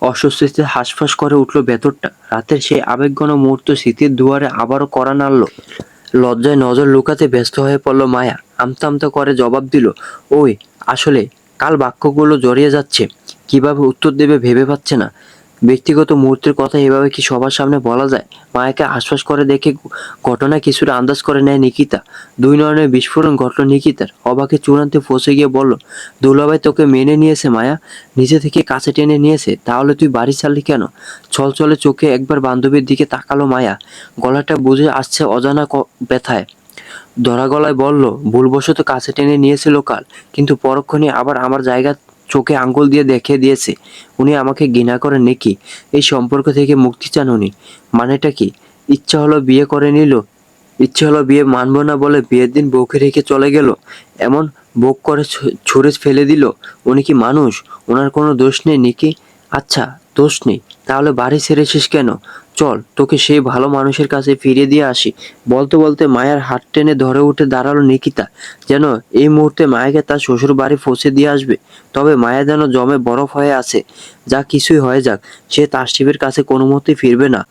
অস্বস্তিতে হাঁসফাঁস করে উঠল ভেতরটা। রাতের সেই আবেগঘন মুহূর্ত স্মৃতির দুয়ারে আবারও কড়া নাড়ল। লজ্জায় নজর লুকাতে ব্যস্ত হয়ে পড়ল মায়া। আমতা আমতা করে জবাব দিল, ওই আসলে কাল বাক্যগুলো জড়িয়ে যাচ্ছে, কিভাবে উত্তর দেবে ভেবে পাচ্ছে না। ব্যক্তিগত মুহূর্তের কথা এভাবে কি সবার সামনে বলা যায়? মায়াকে আশ্বাস করে দেখে ঘটনা কিছুটা আন্দাজ করে নেয় নিকিতা। দুই নয়নের বিস্ফোরণ ঘটল নিকিতার। অবাকে চূড়ান্তে পৌঁছে গিয়ে বলল, দুলাভাই তোকে মেনে নিয়েছে মায়া, নিজে থেকে কাছে টেনে নিয়েছে। তাহলে তুই বাড়ি ছাড়লি কেন? ছলছলে চোখে একবার বান্ধবীর দিকে তাকালো মায়া। গলাটা বুঝে আসছে অজানা ব্যথায়। ধরা গলায় বলল, ভুলবশত কাছে টেনে নিয়েছিল কাল, কিন্তু পরক্ষণে আবার আমার জায়গা চোখে আঙ্গুল দিয়ে দেখিয়ে দিয়েছে। উনি আমাকে ঘৃণা করেন নাকি? এই সম্পর্ক থেকে মুক্তি চান উনি? মানেটা কি? ইচ্ছা হলো বিয়ে করে নিল, ইচ্ছে হলো বিয়ে মানবো না বলে বিয়ের দিন বউকে রেখে চলে গেল, এমন বউক করে ছুঁড়ে ফেলে দিল। উনি কি মানুষ? ওনার কোনো দোষ নেই নাকি? আচ্ছা, দোষ নেই, তাহলে বাড়ি ছেড়েছিস কেন? চল তোকে সেই ভালো মানুষের কাছে ফিরিয়ে দিয়ে আসি। বলতে বলতে মায়ের হাত টেনে ধরে উঠে দাঁড়ালো নিকিতা, যেন এই মুহূর্তে মায়াকে তার শ্বশুর বাড়ি পৌঁছে দিয়ে আসবে। তবে মায়া যেন জমে বরফ হয়ে আছে। যা কিছুই হয়ে যাক, সে তাসটিপের কাছে কোনো মতেই ফিরবে না।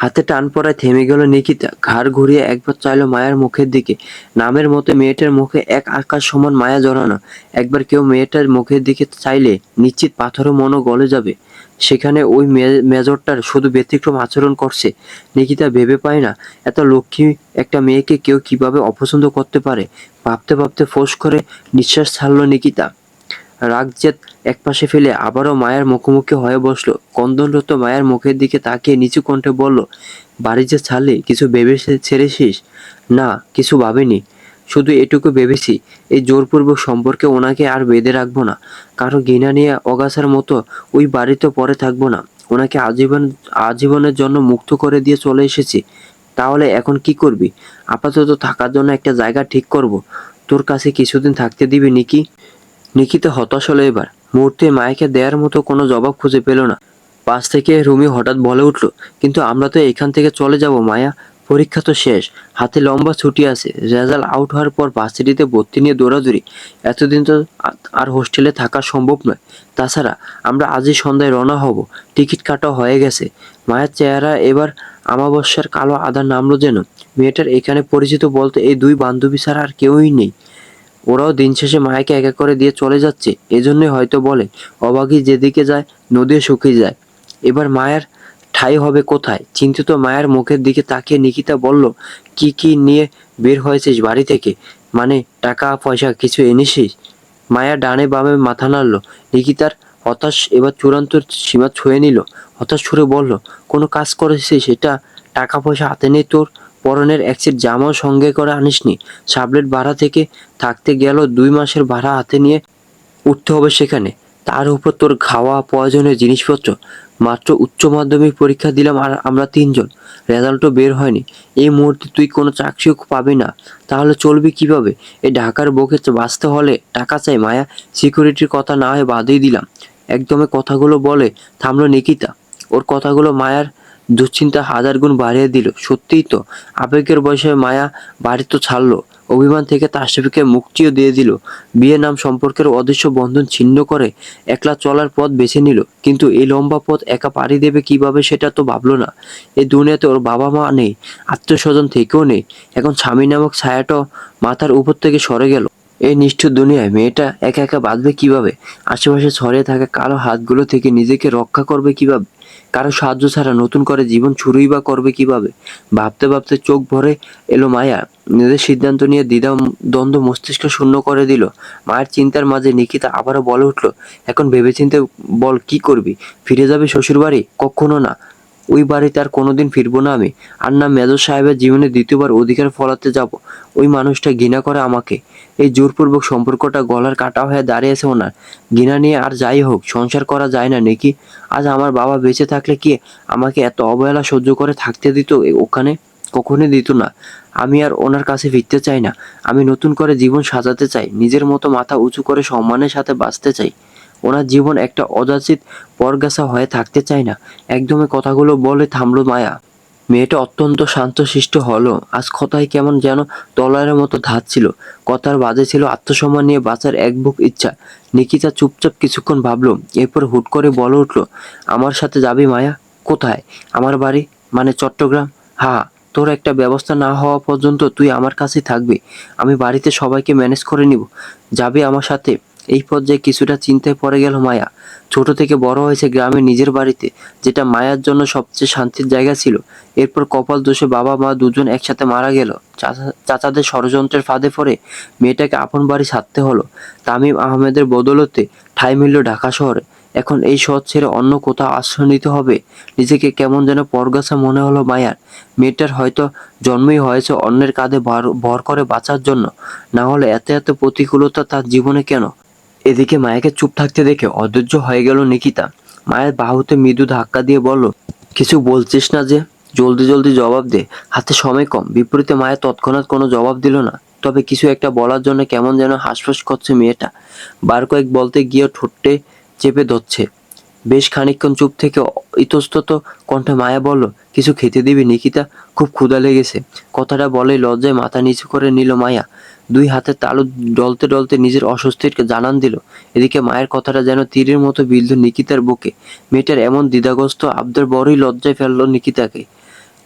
হাতে টান পড়ায় থেমে গেল নিকিতা। ঘাড় ঘুরিয়ে একবার চাইল মায়ের মুখের দিকে। নামের মতো মেয়েটার মুখে এক আকাশ সমান মায়া জড়ানো। একবার কেউ মেয়েটার মুখের দিকে চাইলে নিশ্চিত পাথরও মনও গলে যাবে। সেখানে ওই মেজরটার শুধু ব্যতিক্রম আচরণ করছে। নিকিতা ভেবে পায় না, এত লক্ষ্মী একটা মেয়েকে কেউ কিভাবে অপছন্দ করতে পারে। ভাবতে ভাবতে ফোঁস করে নিঃশ্বাস ছাড়ল নিকিতা। রাগ জেদ একপাশে ফেলে আবারও মায়ের মুখোমুখি হয়ে বসলো। ক্রন্দনরত মায়ের মুখের দিকে তাকিয়ে নিচু কণ্ঠে বলল, বাড়ি যে ছাড়লি, কিছু ভেবে ছেড়েছিস? না, কিছু ভাবিনি, শুধু এটুকু ভেবেছি, এই জোরপূর্বক সম্পর্কে ওনাকে আর বেঁধে রাখবো না। কারো ঘৃণা নিয়ে অগাছার মতো ওই বাড়িতে পরে থাকবো না। ওনাকে আজীবনের জন্য মুক্ত করে দিয়ে চলে এসেছি। তাহলে এখন কি করবি? আপাতত থাকার জন্য একটা জায়গা ঠিক করব। তোর কাছে কিছুদিন থাকতে দিবি নিকি? নিকিতা হতাশ হলো এবার। মুহূর্তে মায়াকে দেওয়ার মতো কোনো জবাব খুঁজে পেল না। পাশ থেকে রুমি হঠাৎ বলে উঠল, কিন্তু আমরা তো এখান থেকে চলে যাব মায়া, পরীক্ষা তো শেষ, হাতে লম্বা ছুটি আছে, রেজাল্ট আউট হওয়ার পর ভার্সিটিতে ভর্তি নিয়ে দৌড়াদৌড়ি, এতদিন তো আর হোস্টেলে থাকা সম্ভব নয়। তাছাড়া আমরা আজই সন্ধ্যায় রওনা হব, টিকিট কাটা হয়ে গেছে। মায়ের চেহারা এবার আমাবস্যার কালো আধার নামলো যেন। মেয়েটার এখানে পরিচিত বলতে এই দুই বান্ধবী ছাড়া আর কেউই নেই। ওরাও দিন শেষে মায়াকে একা করে দিয়ে চলে যাচ্ছে। এজন্যই হয়তো বলে, অভাগী যেদিকে যায় নদীও শুকিয়ে যায়। এবার মায়ের ঠাঁই হবে কোথায়? চিন্তিত মায়ের মুখের দিকে তাকিয়ে নিকিতা বলল, কি কি নিয়ে বের হয়েছিস বাড়ি থেকে? মানে টাকা পয়সা কিছু এনেছিস? মায়া ডানে বামে মাথা নাড়ল। নিকিতার হতাশ এবার চূড়ান্ত সীমা ছুঁয়ে নিল। হতাশ সুরে বলল, কোনো কাজ করেছিস? সেটা টাকা পয়সা হাতে নেই তোর? পরনের এক সেট জামাও সঙ্গে করে আনিসনি? সাবলেট ভাড়া থেকে থাকতে গেল 2 মাসের ভাড়া হাতে নিয়ে উঠতে হবে সেখানে, তার উপর তোর খাওয়া প্রয়োজনীয় জিনিসপত্র। মাত্র উচ্চ মাধ্যমিক পরীক্ষা দিলাম আর আমরা 3 জন, রেজাল্টও বের হয়নি। এই মুহূর্তে তুই কোনো চাকরিও পাবি না, তাহলে চলবি কিভাবে? এই ঢাকার বুকে বাঁচতে হলে টাকা চাই মায়া। সিকিউরিটির কথা না হয় বাদই দিলাম। একদমে কথাগুলো বলে থামলো নিকিতা। ওর কথাগুলো মায়ার দুশ্চিন্তা 1000 গুণ বাড়িয়ে দিল। সত্যিই তো, আবেগের বয়সে মায়া বাড়ি তো ছাড়লো, অভিমান থেকে তাসফিকে মুক্তিও দিয়ে দিল, বিয়ে নাম সম্পর্কের অদৃশ্য বন্ধন ছিন্ন করে একলা চলার পথ বেছে নিল। কিন্তু এই লম্বা পথ একা পাড়ি দেবে কিভাবে সেটা তো ভাবলো না। এই দুনিয়াতে ওর বাবা মা নেই, আত্মীয়স্বজন থেকেও নেই। এখন স্বামী নামক ছায়াটাও মাথার উপর থেকে সরে গেল। এই নিষ্ঠুর দুনিয়ায় মেয়েটা একা একা বাঁচবে কিভাবে? আশেপাশে ছড়িয়ে থাকা কালো হাতগুলো থেকে নিজেকে রক্ষা করবে কিভাবে? কারো সাহায্য ছাড়া নতুন করে জীবন শুরুই বা করবে কিভাবে? ভাবতে ভাবতে চোখ ভরে এলো মায়া। নিজের সিদ্ধান্ত নিয়ে দ্বিধা দ্বন্দ্ব মস্তিষ্ক শূন্য করে দিল। মায়ের চিন্তার মাঝে নিকিতা আবারও বলে উঠল, এখন ভেবেচিন্তে বল, কি করবি? ফিরে যাবি শ্বশুর বাড়ি? কখনো না, ওই বাড়িতে আর কোনোদিন ফিরবো না আমি। আর না মেজর সাহেবের জীবনে দ্বিতীয়বার অধিকার ফলাতে যাব। ওই মানুষটা ঘৃণা করে আমাকে। এই জোরপূর্বক সম্পর্কটা গলার কাটা হয়ে দাঁড়িয়েছে ওনার। ঘৃণা নিয়ে আর যাই হোক, সংসার করা যায় না নাকি? আজ আমার বাবা বেঁচে থাকলে কি আমাকে এত অবহেলা সহ্য করে থাকতে দিত ওখানে? কখনোই দিত না। আমি আর ওনার কাছে ফিরতে চাই না। আমি নতুন করে জীবন সাজাতে চাই, নিজের মতো মাথা উঁচু করে সম্মানের সাথে বাঁচতে চাই। ওনার জীবন একটা অযাচিত পরগাছা হয়ে থাকতে চাই না। একদমই কথাগুলো বলে থামলো মায়া। মেয়েটা অত্যন্ত শান্তশিষ্ট হলো। আজ কথায় কেমন যেন তলোয়ারের মতো ধার ছিল। কথার বাজে ছিল আত্মসম্মান নিয়ে বাঁচার এক বুক ইচ্ছা। নিকিতা চুপচাপ কিছুক্ষণ ভাবলো, এরপর হুট করে বলে উঠল, আমার সাথে যাবি মায়া? কোথায়? আমার বাড়ি, মানে চট্টগ্রাম। হ্যাঁ, তোর একটা ব্যবস্থা না হওয়া পর্যন্ত তুই আমার কাছেই থাকবি। আমি বাড়িতে সবাইকে ম্যানেজ করে নিব। যাবি আমার সাথে? এই পর্যায়ে কিছুটা চিন্তায় পড়ে গেল মায়া। ছোট থেকে বড় হয়েছে গ্রামে নিজের বাড়িতে, যেটা মায়ার জন্য সবচেয়ে শান্তির জায়গা ছিল। এরপর কপাল দোষে বাবা মা দুজন একসাথে মারা গেল। চাচাদের ষড়যন্ত্রের ফাঁদে পড়ে মেয়েটাকে আপন বাড়ি ছাড়তে হলো। তামিম আহমেদের বদৌলতে ঠাঁই মিলল ঢাকা শহরে। এখন এই শহর ছেড়ে অন্য কোথাও আশ্রয় নিতে হবে। নিজেকে কেমন যেন পরগাছা মনে হলো মায়ার। মেয়েটার হয়তো জন্মই হয়েছে অন্যের কাঁধে ভর করে বাঁচার জন্য, না হলে এত এত প্রতিকূলতা তার জীবনে কেন? এদিকে মায়াকে চুপ থাকতে দেখে অধৈর্য হয়ে গেল নিকিতা। মায়ের বাহুতে মৃদু ধাক্কা দিয়ে বলল, কিছু বলছিস না যে? জলদি জলদি জবাব দে, হাতে সময় কম। বিপরীতে মায়া তৎক্ষণাৎ কোনো জবাব দিল না। তবে কিছু একটা বলার জন্য কেমন যেন হাঁসফাঁস করছে মেয়েটা। বার কয়েক বলতে গিয়ে ঠোঁটে চেপে ধরছে। বেশ খানিকক্ষণ চুপ থেকে ইতস্তত কণ্ঠে মায়া বলল, কিছু খেতে দিবি নিকিতা? খুব ক্ষুধা লেগেছে। কথাটা বলেই লজ্জায় মাথা নিচু করে নিল মায়া। দুই হাতের তালু ডলতে ডলতে নিজের অস্বস্তির জানান দিল। এদিকে মায়ের কথাটা যেন তীরের মতো বিঁধল নিকিতার বুকে। মেয়েটার এমন দ্বিধাগ্রস্ত আবদার বড়ই লজ্জায় ফেলল নিকিতাকে।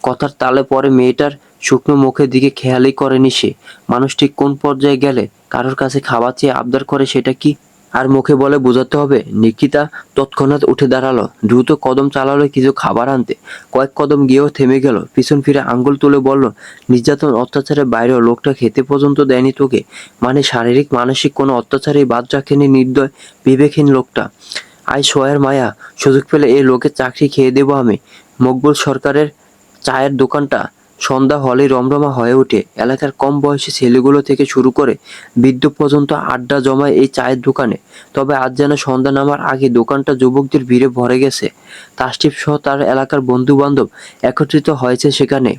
কথার তালে পরে মেয়েটার শুকনো মুখের দিকে খেয়ালই করেনি সে। মানুষ ঠিক কোন পর্যায়ে গেলে কারোর কাছে খাবার চেয়ে আবদার করে সেটা কি আর মুখে বলে বোঝাতে হবে? নিকিতা তৎক্ষণাৎ উঠে দাঁড়ালো, দ্রুত কদম চালালো কিছু খাবার আনতে। কয়েক কদম গিয়েও থেমে গেল, পিছন ফিরে আঙ্গুল তুলে বলল, নির্যাতন অত্যাচারের বাইরেও লোকটা খেতে পর্যন্ত দেয়নি তোকে? মানে শারীরিক মানসিক কোনো অত্যাচারেই বাদ রাখেনি নির্দয় বিবেকহীন লোকটা? আয় সোয়ার মায়া, সুযোগ পেলে এই লোকের চাকরি খেয়ে দেবো আমি। মকবুল সরকারের চায়ের দোকানটা সন্ধ্যা হলেই রমরমা হয়ে ওঠে। এলাকার কম বয়সী ছেলেগুলো থেকে শুরু করে বৃদ্ধ পর্যন্ত আড্ডা জমায় এই চায়ের দোকানে। তবে আজ যেন সন্ধ্যা নামার আগে দোকানটা যুবকদের ভিড়ে ভরে গেছে। তাসটিপ সহ তার এলাকার বন্ধু বান্ধব একত্রিত হয়েছে সেখানে।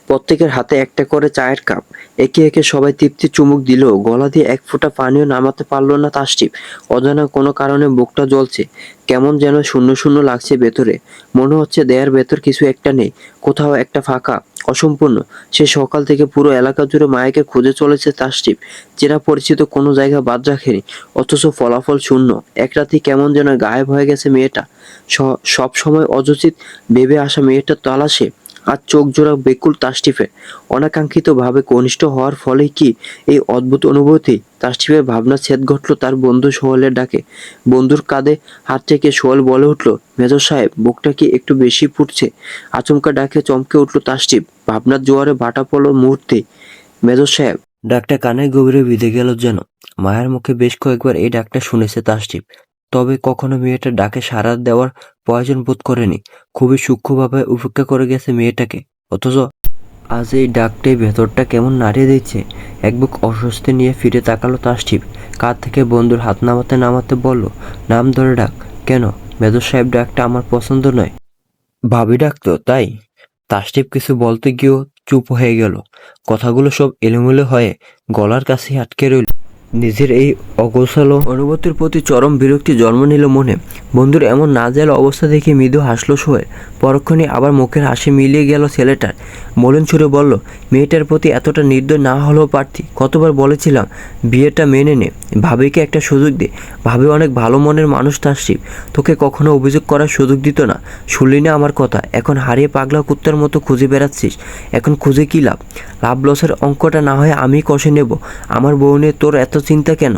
প্রত্যেকের হাতে একটা করে চায়ের কাপ। একে একে সবাই তৃপ্তি চুমুক দিল। গলা দিয়ে এক ফোঁটা পানিও নামাতে পারল না তাসটিপ। অজানা কোনো কারণে বুকটা জ্বলছে। কেমন যেন শূন্য শূন্য লাগছে ভেতরে। মনে হচ্ছে দেয়ার ভেতর কিছু একটা নেই, কোথাও একটা ফাঁকা, অসম্পূর্ণ। সে সকাল থেকে পুরো এলাকা জুড়ে মায়াকে খুঁজে চলেছে তাসটিপ। চেনা পরিচিত কোনো জায়গা বাদ রাখেনি, অথচ ফলাফল শূন্য। এক রাতেই কেমন যেন গায়েব হয়ে গেছে মেয়েটা। সব সময় অযচিত ভেবে আসা মেয়েটার তালাশে আর চোখ জোড়া বেকুল তাসটিফের। অনাকাঙ্ক্ষিত ভাবে ঘনিষ্ঠ হওয়ার ফলে কি এই অদ্ভুত অনুভূতি? তাসটিফের ভাবনা ছেদ ঘটল তার বন্ধু সোহেলের ডাকে। বন্ধুর কাঁধে হাত থেকে সোহেল বলে উঠল, মেজর সাহেব, বুকটা কি একটু বেশি ফুটছে? আচমকা ডাকে চমকে উঠল তাসটিফ। ভাবনার জোয়ারে ভাটা পড়ল মুহূর্তেই। মেজর সাহেব ডাকটা কানে গভীরে বিঁধে গেল যেন। মায়ের মুখে বেশ কয়েকবার এই ডাকটা শুনেছে তাসটিফ, তবে কখনো মেয়েটার ডাকে সাড়া দেওয়ার প্রয়োজন বোধ করেনি। খুবই সূক্ষ্মভাবে উপেক্ষা করে গেছে মেয়েটাকে। অথচ আজ এই ডাকটাই ভেতরটা কেমন নাড়িয়ে দিচ্ছে। এক বুক অস্বস্তি নিয়ে ফিরে তাকালো তাসটিফ। কাঁধ থেকে বন্ধুর হাত নামাতে নামাতে বলল, নাম ধরে ডাক। কেন? মেজর সাহেব ডাকটা আমার পছন্দ নয়। ভাবি ডাকতো তাই? তাসটিফ কিছু বলতে গিয়েও চুপ হয়ে গেল। কথাগুলো সব এলোমেলো হয়ে গলার কাছে আটকে রইল। নিজের এই অগোছালো অনুভূতির প্রতি চরম বিরক্তি জন্ম নিল মনে। বন্ধুর এমন নাজেহাল অবস্থা দেখে মৃদু হাসল সোহেল। পরক্ষণে আবার মুখের হাসি মিলিয়ে গেল ছেলেটার। মলিন সুরে বলল, মেয়েটার প্রতি এতটা নির্দয় না হলেও পারতি। কতবার বলেছিলাম বিয়েটা মেনে নে, ভাবিকে একটা সুযোগ দে। ভাবি অনেক ভালো মনের মানুষ তাসটিফ, তোকে কখনো অভিযোগ করার সুযোগ দিত না। শুনলি না আমার কথা? এখন হারিয়ে পাগলা কুত্তার মতো খুঁজে বেড়াচ্ছিস। এখন খুঁজে কী লাভ? লাভ লসের অঙ্কটা না হয় আমি কষে নেব। আমার বউ নিয়ে তোর এত চিন্তা কেন?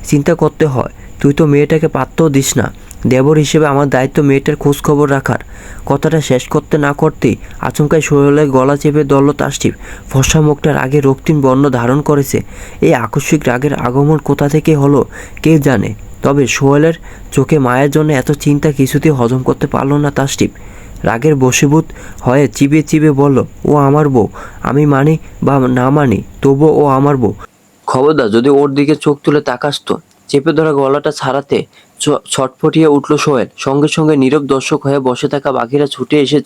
চিন্তা করতে হয়, তুই তো মেয়েটাকে পাত্তাও দিস না। দেবর হিসেবে আমার দায়িত্ব মেয়েটার খোঁজ খবর রাখার। কথাটা শেষ করতে না করতেই আচমকায় সোহেলের গলা চেপে ধরল তাসটিফ। ফর্সা মুখটা রাগে রক্তিম বর্ণ ধারণ করেছে। এই আকস্মিক রাগের আগমন কোথা থেকে হলো কে জানে। তবে সোহেলের চোখে মায়ের জন্য এত চিন্তা কিছুতেই হজম করতে পারল না তাসটিফ। রাগের বশীভূত হয়ে চিবিয়ে চিবিয়ে বলল, ও আমার বউ, আমি মানি বা না মানি তবুও ও আমার বউ। খবরদার যদি ওর দিকে চোখ তুলে তাকাস তো। চেপে ধরা গলাটা ছাড়াতে ছটফটিয়ে উঠল সোহেল। সঙ্গে সঙ্গে নীরব দর্শক হয়ে বসে থাকা বাকিরা ছুটে এসে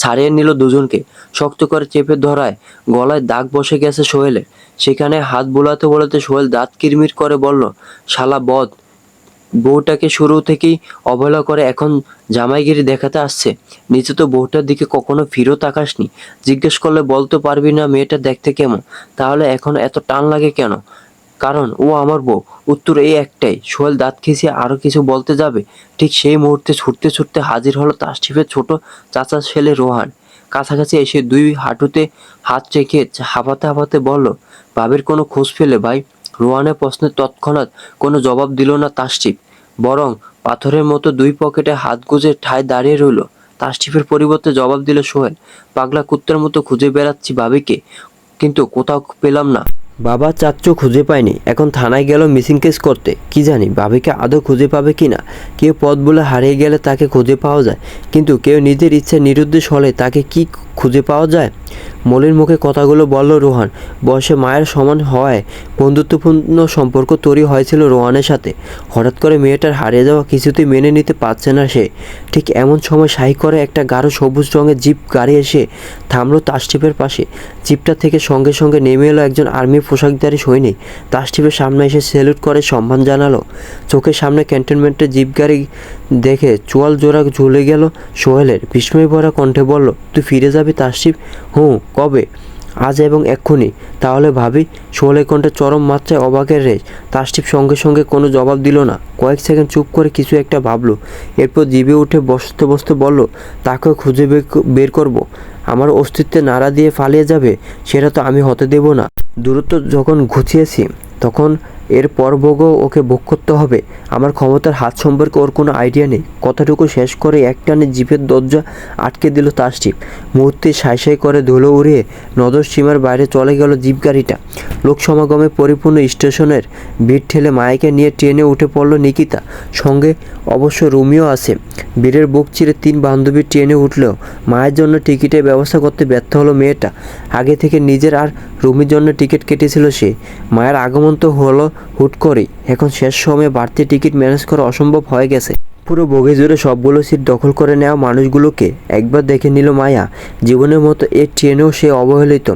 ছাড়িয়ে নিল দুজনকে। শক্ত করে চেপে ধরায় গলায় দাগ বসে গেছে সোহেলের। সেখানে হাত বোলাতে বোলাতে সোহেল দাঁত কিরমির করে বলল, শালা বদ, বউটাকে শুরু থেকেই অবহেলা করে এখন জামাইগিরি দেখাতে আসছে। নিচে তো বউটার দিকে কখনো ফিরেও তাকাসনি। জিজ্ঞেস করলে বলতে পারবি না মেয়েটা দেখতে কেমন? তাহলে এখন এত টান লাগে কেন? কারণ ও আমার বউ। উত্তর এই একটাই। সোহেল দাঁত খিঁচিয়ে আরো কিছু বলতে যাবে, ঠিক সেই মুহূর্তে ছুটতে ছুটতে হাজির হলো তাসটিফের ছোট চাচা ছেলে রোহান। কাছাকাছি এসে দুই হাঁটুতে হাত রেখে হাঁপাতে হাঁপাতে বলল, ভাবির কোনো খোঁজ পেলে ভাই? রোহানের প্রশ্নে তৎক্ষণাৎ কোনো জবাব দিল না তাসটিপ, বরং পাথরের মতো দুই পকেটে হাত গুজে ঠায় দাঁড়িয়ে রইল। তাসটিপের পরিবর্তে জবাব দিল সোহেল, পাগলা কুত্তার মতো খুঁজে বেড়াচ্ছি ভাবিকে, কিন্তু কোথাও পেলাম না। বাবা চাচ্চু খুঁজে পায়নি, এখন থানায় গেল মিসিং কেস করতে। কি জানি ভাবিকে আদৌ খুঁজে পাবে কি না। কেউ পথ বলে হারিয়ে গেলে তাকে খুঁজে পাওয়া যায়, কিন্তু কেউ নিজের ইচ্ছায় নিরুদ্দেশ হলে তাকে কি খুঁজে পাওয়া যায়? মলির মুখে কথাগুলো বলল রোহান। বয়সে মায়ের সমান হওয়ায় বন্ধুত্বপূর্ণ সম্পর্ক তৈরি হয়েছিল রোহানের সাথে। হঠাৎ করে মেয়েটার হারিয়ে যাওয়া কিছুতেই মেনে নিতে পারছে না সে। ঠিক এমন সময় শাহি করে একটা গাঢ় সবুজ রঙের জিপ গাড়ি এসে থামলো তাসটিপের পাশে। জিপটা থেকে সঙ্গে সঙ্গে নেমে এলো একজন আর্মি পোশাকধারী সৈনিক। তাসটিপের সামনে এসে স্যালুট করে সম্মান জানালো। চোখের সামনে ক্যান্টনমেন্টের জিপ গাড়ি দেখে চোয়াল জোড়া ঝুলে গেল সোহেলের। বিস্ময় ভরা কণ্ঠে বলল, তুই ফিরে যাবি তাসটিপ? হুঁ, কবে? আজ এবং এক্ষুনি। তাহলে ভাবি? সোহেলের কণ্ঠে চরম মাত্রায় অবাকের রেশ। তাসটিপ সঙ্গে সঙ্গে কোনো জবাব দিল না। কয়েক সেকেন্ড চুপ করে কিছু একটা ভাবলো। এরপর জিভে উঠে বসতে বসতে বলল, তাকেও খুঁজে বের করব। আমার অস্তিত্বে নাড়া দিয়ে পালিয়ে যাবে, সেটা তো আমি হতে দেব না। দূরত্ব যখন ঘুচিয়েছি তখন এর পরভোগও ওকে ভোগ করতে হবে। আমার ক্ষমতার হাত সম্পর্কে ওর কোনো আইডিয়া নেই। কথাটুকু শেষ করে একটানে জিপের দরজা আটকে দিল তাসটিপ। মুহূর্তে সাই করে ধুলো উড়িয়ে নজর সীমার বাইরে চলে গেল জিপ গাড়িটা। লোক সমাগমে পরিপূর্ণ স্টেশনের ভিড় ঠেলে মাইকে নিয়ে ট্রেনে উঠে পড়ল নিকিতা। সঙ্গে অবশ্য রুমিও আছে। বীরের বুক চিরে 3 বান্ধবী ট্রেনে উঠলেও মায়ের জন্য টিকিটের ব্যবস্থা করতে ব্যর্থ হলো মেয়েটা। আগে থেকে নিজের আর রুমির জন্য টিকিট কেটেছিল সে। মায়ের আগমন তো হলো হুট করেই। এখন শেষ সময়ে বাড়তি টিকিট ম্যানেজ করা অসম্ভব হয়ে গেছে। পুরো বগি জুড়ে সবগুলো সিট দখল করে নেওয়া মানুষগুলোকে একবার দেখে নিল মায়া। জীবনের মতো এই ট্রেনেও সে অবহেলিত।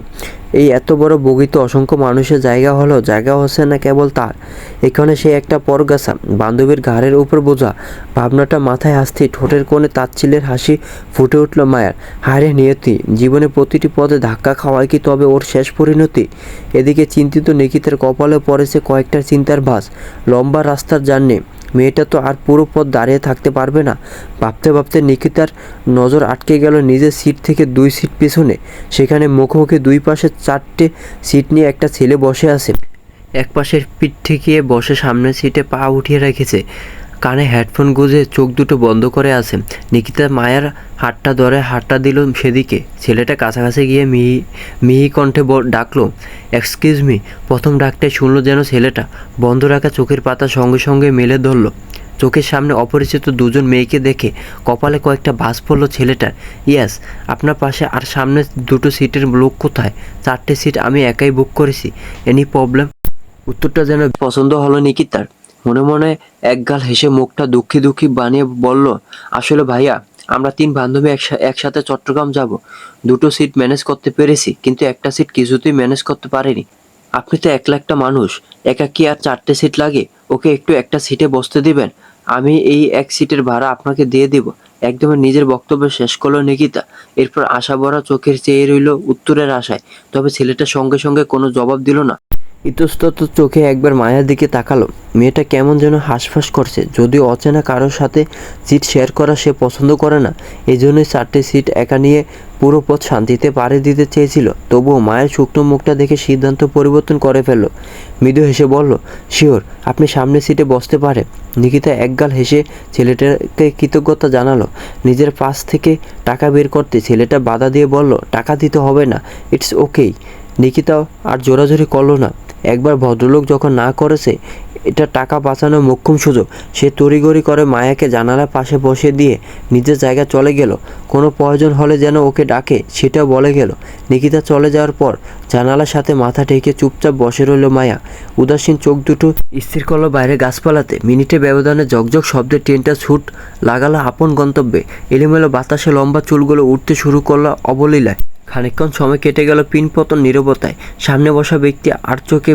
এই এত বড় বগিতে অসংখ্য মানুষের জায়গা হলো, জায়গা হচ্ছে না কেবল তার। এখানে সে একটা পরগাছা, বান্ধবীর ঘাড়ের উপর বোঝা। ভাবনাটা মাথায় আসতেই ঠোঁটের কোণে তাচ্ছিল্যের হাসি ফুটে উঠল মায়ার। হায়রে নিয়তি, জীবনে প্রতিটি পদে ধাক্কা খাওয়ায় কি তবে ওর শেষ পরিণতি? এদিকে চিন্তিত নিকিতের কপালে পড়েছে কয়েকটা চিন্তার ভাঁজ। লম্বা রাস্তার জার্নি, মেয়েটা তো আর পুরো পথ দাঁড়িয়ে থাকতে পারবে না। ভাবতে ভাবতে নিকিতার নজর আটকে গেল নিজের সিট থেকে 2 সিট পিছনে। সেখানে মুখোমুখি 2 পাশে 4টে সিট নিয়ে একটা ছেলে বসে আছে। এক পাশের পিঠ ঠেকিয়ে বসে সামনের সিটে পা উঠিয়ে রেখেছে। কানে হেডফোন গুঁজে চোখ দুটো বন্ধ করে আছে। নিকিতা মায়ের হাতটা ধরে হাতটা দিল সেদিকে। ছেলেটা কাছাকাছি গিয়ে মিহি কণ্ঠে ডাকলো, এক্সকিউজ মি। প্রথম ডাকটাই শুনলো যেন ছেলেটা। বন্ধ রাখা চোখের পাতা সঙ্গে সঙ্গে মেলে ধরল। চোখের সামনে অপরিচিত 2জন মেয়েকে দেখে কপালে কয়েকটা ভাঁজ পড়ল ছেলেটার। ইয়েস, আপনার পাশে আর সামনে 2টো সিটের লোক কোথায়? 4টে সিট আমি একাই বুক করেছি। Any problem? উত্তরটা যেন পছন্দ হলো নিকিতার। মনে মনে একগাল হেসে মুখটা দুঃখী দুঃখী বানিয়ে বলল, আসলে ভাইয়া, আমরা 3 বান্ধবী একসাথে চট্টগ্রাম যাব। 2টো সিট ম্যানেজ করতে পেরেছি, কিন্তু একটা সিট কিছুতেই ম্যানেজ করতে পারিনি। আপনি তো একলা একটা মানুষ, একা কি আর 4টে সিট লাগে? ওকে একটু একটা সিটে বসতে দিবেন, আমি এই এক সিটের ভাড়া আপনাকে দিয়ে দিব। একদমই নিজের বক্তব্য শেষ করলো নিকিতা। এরপর আশা ভরা চোখের চেয়ে রইল উত্তরের আশায়। তবে ছেলেটা সঙ্গে সঙ্গে কোনো জবাব দিল না। ইতস্তত চোখে একবার মায়ার দিকে তাকালো। মেয়েটা কেমন যেন হাঁসফাঁস করছে। যদিও অচেনা কারোর সাথে সিট শেয়ার করা সে পছন্দ করে না, এই জন্যই 4টে সিট একা নিয়ে পুরো পথ শান্তিতে পাড়ি দিতে চেয়েছিল। তবুও মায়ের শুকনো মুখটা দেখে সিদ্ধান্ত পরিবর্তন করে ফেলল। মৃদু হেসে বলল, শিওর, আপনি সামনের সিটে বসতে পারে। নিকিতা একগাল হেসে ছেলেটাকে কৃতজ্ঞতা জানালো। নিজের পাশ থেকে টাকা বের করতে ছেলেটা বাধা দিয়ে বলল, টাকা দিতে হবে না, ইটস ওকেই। নিকিতাও আর জোরাজোরি করলো না। একবার ভদ্রলোক যখন না করেছে, এটা টাকা বাঁচানোর মোক্ষম সুযোগ। সে তড়িঘড়ি করে মায়াকে জানালার পাশে বসিয়ে দিয়ে নিজের জায়গায় চলে গেল। কোনো প্রয়োজন হলে যেন ওকে ডাকে সেটাও বলে গেল। নিকিতা চলে যাওয়ার পর জানালার সাথে মাথা ঠেকে চুপচাপ বসে রইল মায়া। উদাসীন চোখ দুটো স্থির করলো বাইরে গাছপালাতে। মিনিটে ব্যবধানে ঝকঝক শব্দে ট্রেনটা ছুট লাগালো আপন গন্তব্যে। এলোমেলো বাতাসে লম্বা চুলগুলো উঠতে শুরু করলো অবলীলায়। খানিকক্ষণ সময় কেটে গেল পিনপতন নীরবতায়। সামনে বসা ব্যক্তি আর চোখে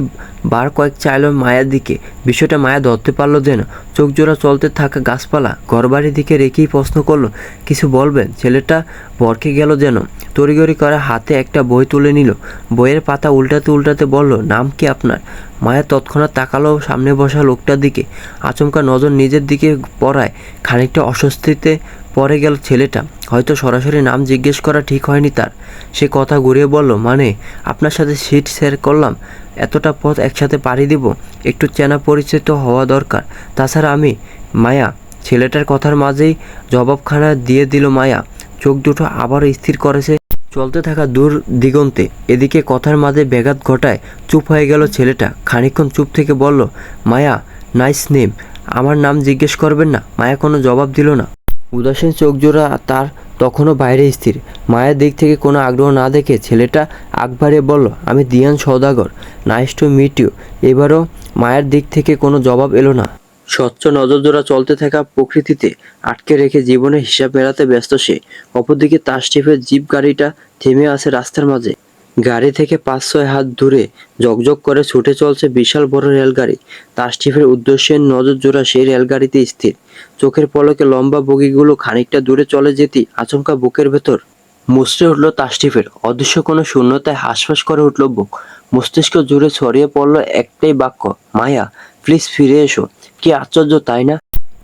বার কয়েক চাইল মায়ার দিকে। বিষয়টা মায়া ধরতে পারল যেন। চোখ জোড়া চলতে থাকা গাছপালা ঘরবাড়ির দিকে রেখেই প্রশ্ন করলো, কিছু বলবেন? ছেলেটা ভরকে গেল যেন। তড়িঘড়ি করে হাতে একটা বই তুলে নিল। বইয়ের পাতা উল্টাতে উল্টাতে বলল, নাম কি আপনার? মায়া তৎক্ষণাৎ তাকালো সামনে বসা লোকটার দিকে। আচমকা নজর নিজের দিকে পড়ায় খানিকটা অস্বস্তিতে পড়ে গেল ছেলেটা। হয়তো সরাসরি নাম জিজ্ঞেস করা ঠিক হয়নি তার। সে কথা ঘুরিয়ে বলল, মানে আপনার সাথে সিট শেয়ার করলাম, এতটা পথ একসাথে পাড়ি দিব, একটু চেনা পরিচিত হওয়া দরকার। তাছাড়া আমি মায়া। ছেলেটার কথার মাঝেই জবাবখানা দিয়ে দিল মায়া। চোখ দুটো আবারও স্থির করেছে চলতে থাকা দূর দিগন্তে। এদিকে কথার মাঝে ব্যাঘাত ঘটায় চুপ হয়ে গেল ছেলেটা। খানিকক্ষণ চুপ থেকে বলল, মায়া, নাইস নেম। আমার নাম জিজ্ঞেস করবেন না? মায়া কোনো জবাব দিল না। উদাসীন চোখজোড়া তার তখনও বাইরে স্থির। মায়ের দিক থেকে কোনো আগ্রহ না দেখে ছেলেটা আগ বাড়িয়ে বলল, আমি Diyan Saudagar. Nice to meet you. এবারও মায়ের দিক থেকে কোনো জবাব এলো না। স্বচ্ছ নজরজোড়া চলতে থাকা প্রকৃতিতে আটকে রেখে জীবনের হিসাব মেলাতে ব্যস্ত সে। অপরদিকে তাসটিফের জিপ গাড়িটা থেমে আছে রাস্তার মাঝে। গাড়ি থেকে 5-6 হাত দূরে ঝকঝক করে ছুটে চলছে বিশাল বড় রেলগাড়ি। তাসটিফের উদ্দেশ্যে নজরজোড়া সেই রেলগাড়িতে স্থির। চোখের পলকে লম্বা বগিগুলো খানিকটা দূরে চলে যেতেই আচমকা বুকের ভেতর মুচড়ে উঠল তাসটিফের। অদৃশ্য কোনো শূন্যতায় হাঁসফাঁস করে উঠল বুক। মস্তিষ্ক জুড়ে ছড়িয়ে পড়ল একটাই বাক্য, মায়া, প্লিজ ফিরে এসো। কি আশ্চর্য, তাই না?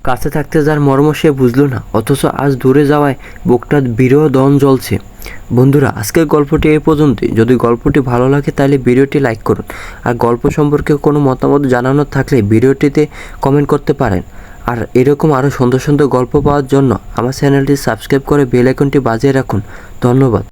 কাছে থাকতে যার মর্ম সে বুঝলো না, অথচ আজ দূরে যাওয়ায় বুকটা বিরহ দন জ্বলছে। বন্ধুরা, আজকের গল্পটি এই পর্যন্তই। যদি গল্পটি ভালো লাগে তাহলে ভিডিওটি লাইক করুন। আর গল্প সম্পর্কে কোনো মতামত জানানোর থাকলে ভিডিওটিতে কমেন্ট করতে পারেন। আর এরকম আরও সুন্দর সুন্দর গল্প পাওয়ার জন্য আমার চ্যানেলটি সাবস্ক্রাইব করে বেল আইকনটি বাজিয়ে রাখুন। ধন্যবাদ।